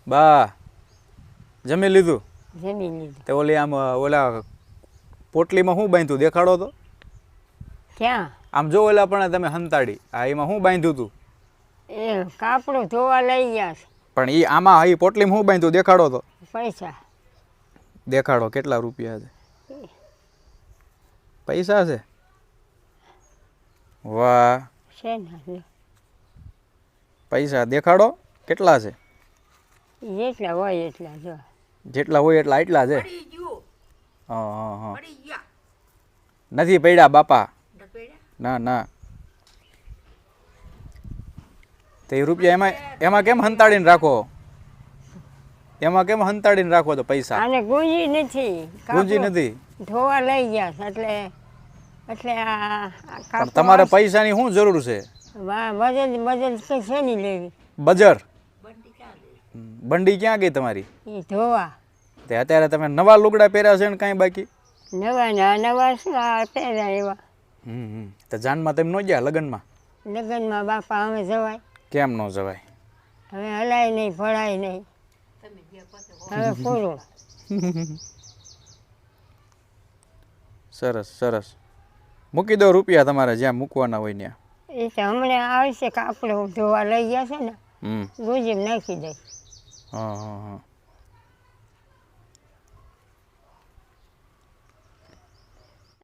બા જમી લીધું? જમી લીધું. તે ઓલી આમ ઓલા પોટલીમાં શું બાંધ્યું દેખાડો તો? ક્યાં? આમ જો ઓલા પણ તમે હંતાડી આ એમાં શું બાંધ્યું તું? એ કાપડું ધોવા લઈ ગયા છે. પણ એ આમાં એ પોટલીમાં શું બાંધ્યું દેખાડો તો? પૈસા. દેખાડો કેટલા રૂપિયા છે? પૈસા છે? વાહ, છે ને પૈસા દેખાડો કેટલા છે? જેટલા હોય એટલા જો. જેટલા હોય એટલા એટલા છે? હા હા હા, નથી પડ્યા બાપા, ના ના. તો એ રૂપિયા એમાં એમાં કેમ હંતાડીને રાખો? એમાં કેમ હંતાડીને રાખો તો પૈસા? આને ગુંજી નથી. ગુંજી નથી? ધોવા લઈ ગયા છે એટલે એટલે આ પણ તમારે પૈસાની શું જરૂર છે? બજેટ બજેટ કઈ છે નહીં લેવી. બજર બંડી ક્યાં ગઈ તમારી? એ ધોવા. તે અત્યારે તમે નવા લુગડા પહેર્યા છે ને કાંઈ બાકી? નવા નવા શું આ પહેર્યા એવા. તો જાનમાં તમે ન ગયા લગ્નમાં? લગ્નમાં બાપા અમે જવાય? કેમ ન જવાય? હવે હલાય નહીં ફળાય નહીં હવે પૂરું. સરસ સરસ, મૂકી દો રૂપિયા તમારે જ્યાં મૂકવાના હોય ત્યાં. એ તો હમણાં આવશે કાપડું ધોવા લઈ ગયા છે ને, ગુંજી નાખી દઈ. હા હા હા.